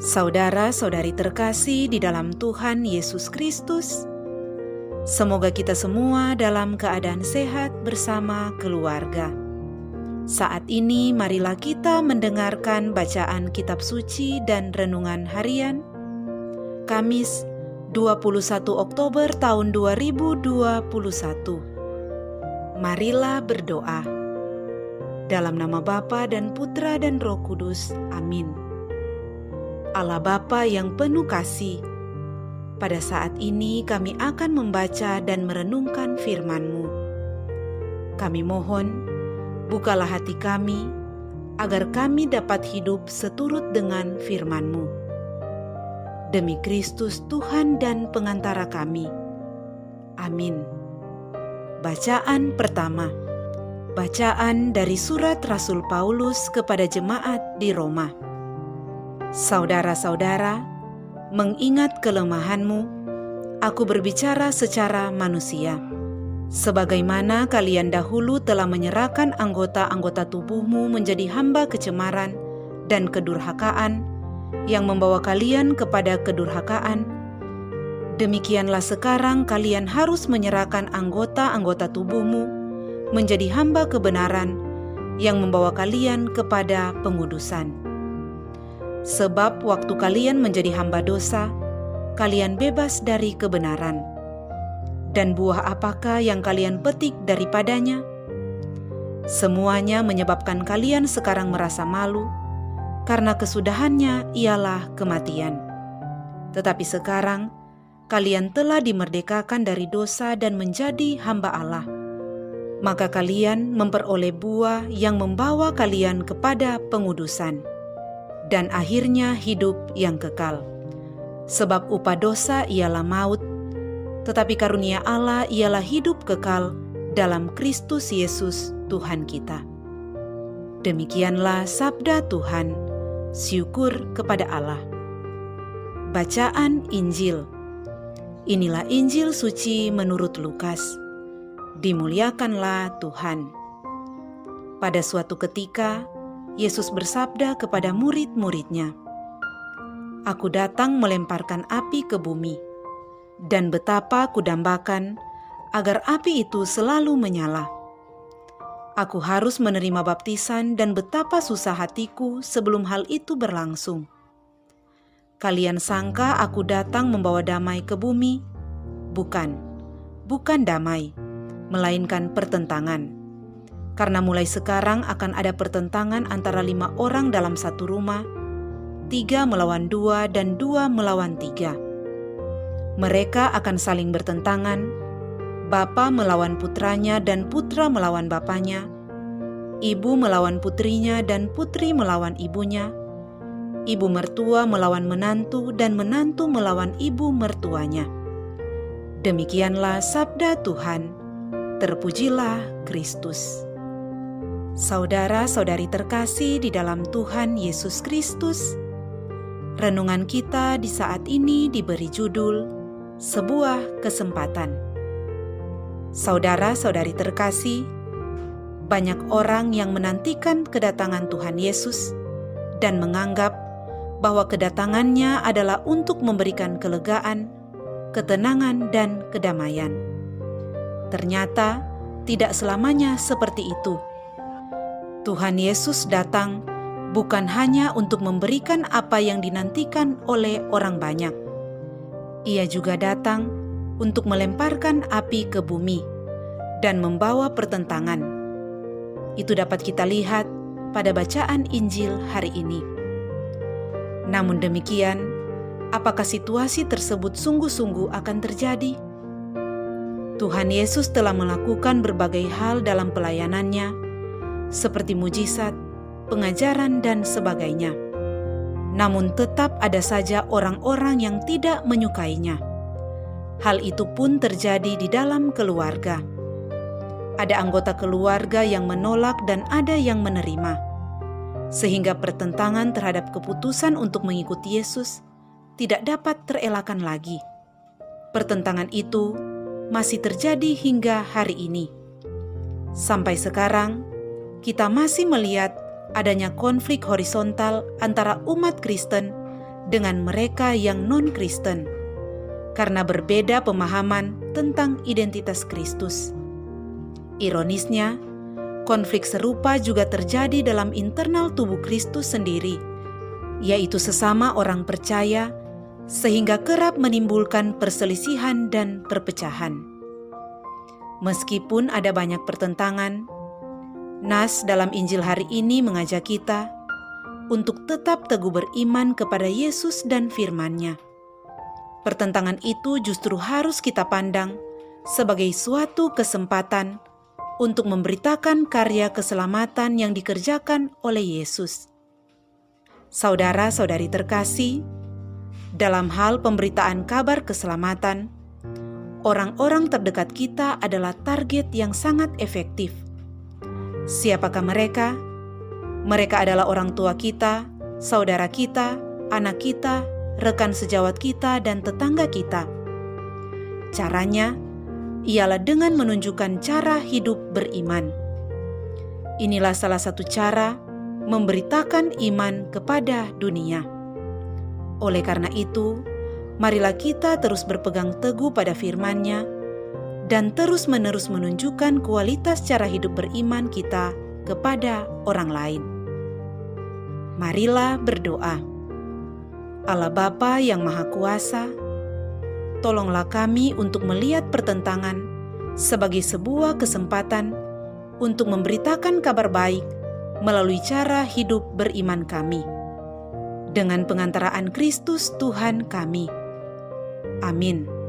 Saudara-saudari terkasih di dalam Tuhan Yesus Kristus, semoga kita semua dalam keadaan sehat bersama keluarga. Saat ini marilah kita mendengarkan bacaan kitab suci dan renungan harian Kamis 21 Oktober tahun 2021. Marilah berdoa. Dalam nama Bapa dan Putra dan Roh Kudus. Amin. Allah Bapa yang penuh kasih, pada saat ini kami akan membaca dan merenungkan firman-Mu. Kami mohon, bukalah hati kami, agar kami dapat hidup seturut dengan firman-Mu. Demi Kristus Tuhan dan pengantara kami. Amin. Bacaan pertama. Bacaan dari surat Rasul Paulus kepada jemaat di Roma. Saudara-saudara, mengingat kelemahanmu, aku berbicara secara manusia. Sebagaimana kalian dahulu telah menyerahkan anggota-anggota tubuhmu menjadi hamba kecemaran dan kedurhakaan yang membawa kalian kepada kedurhakaan, demikianlah sekarang kalian harus menyerahkan anggota-anggota tubuhmu menjadi hamba kebenaran yang membawa kalian kepada pengudusan. Sebab waktu kalian menjadi hamba dosa, kalian bebas dari kebenaran. Dan buah apakah yang kalian petik daripadanya? Semuanya menyebabkan kalian sekarang merasa malu, karena kesudahannya ialah kematian. Tetapi sekarang, kalian telah dimerdekakan dari dosa dan menjadi hamba Allah. Maka kalian memperoleh buah yang membawa kalian kepada pengudusan. Dan akhirnya hidup yang kekal. Sebab upah dosa ialah maut, tetapi karunia Allah ialah hidup kekal dalam Kristus Yesus Tuhan kita. Demikianlah sabda Tuhan, syukur kepada Allah. Bacaan Injil. Inilah Injil suci menurut Lukas. Dimuliakanlah Tuhan. Pada suatu ketika, Yesus bersabda kepada murid-muridnya, "Aku datang melemparkan api ke bumi, dan betapa kudambakan agar api itu selalu menyala. Aku harus menerima baptisan dan betapa susah hatiku sebelum hal itu berlangsung. Kalian sangka aku datang membawa damai ke bumi? Bukan damai, melainkan pertentangan. Karena mulai sekarang akan ada pertentangan antara 5 orang dalam satu rumah, 3 melawan 2 dan 2 melawan 3. Mereka akan saling bertentangan, bapa melawan putranya dan putra melawan bapanya, ibu melawan putrinya dan putri melawan ibunya, ibu mertua melawan menantu dan menantu melawan ibu mertuanya." Demikianlah sabda Tuhan. Terpujilah Kristus. Saudara-saudari terkasih di dalam Tuhan Yesus Kristus, renungan kita di saat ini diberi judul Sebuah Kesempatan. Saudara-saudari terkasih, banyak orang yang menantikan kedatangan Tuhan Yesus dan menganggap bahwa kedatangannya adalah untuk memberikan kelegaan, ketenangan, dan kedamaian. Ternyata tidak selamanya seperti itu. Tuhan Yesus datang bukan hanya untuk memberikan apa yang dinantikan oleh orang banyak. Ia juga datang untuk melemparkan api ke bumi dan membawa pertentangan. Itu dapat kita lihat pada bacaan Injil hari ini. Namun demikian, apakah situasi tersebut sungguh-sungguh akan terjadi? Tuhan Yesus telah melakukan berbagai hal dalam pelayanannya, seperti mujizat, pengajaran, dan sebagainya. Namun tetap ada saja orang-orang yang tidak menyukainya. Hal itu pun terjadi di dalam keluarga. Ada anggota keluarga yang menolak dan ada yang menerima. Sehingga pertentangan terhadap keputusan untuk mengikuti Yesus tidak dapat terelakkan lagi. Pertentangan itu masih terjadi hingga hari ini. Sampai sekarang, kita masih melihat adanya konflik horizontal antara umat Kristen dengan mereka yang non-Kristen, karena berbeda pemahaman tentang identitas Kristus. Ironisnya, konflik serupa juga terjadi dalam internal tubuh Kristus sendiri, yaitu sesama orang percaya, sehingga kerap menimbulkan perselisihan dan perpecahan. Meskipun ada banyak pertentangan, Nas dalam Injil hari ini mengajak kita untuk tetap teguh beriman kepada Yesus dan firman-Nya. Pertentangan itu justru harus kita pandang sebagai suatu kesempatan untuk memberitakan karya keselamatan yang dikerjakan oleh Yesus. Saudara-saudari terkasih, dalam hal pemberitaan kabar keselamatan, orang-orang terdekat kita adalah target yang sangat efektif. Siapakah mereka? Mereka adalah orang tua kita, saudara kita, anak kita, rekan sejawat kita, dan tetangga kita. Caranya ialah dengan menunjukkan cara hidup beriman. Inilah salah satu cara memberitakan iman kepada dunia. Oleh karena itu, marilah kita terus berpegang teguh pada firman-Nya dan terus-menerus menunjukkan kualitas cara hidup beriman kita kepada orang lain. Marilah berdoa. Allah Bapa yang Maha Kuasa, tolonglah kami untuk melihat pertentangan sebagai sebuah kesempatan untuk memberitakan kabar baik melalui cara hidup beriman kami. Dengan pengantaraan Kristus Tuhan kami. Amin.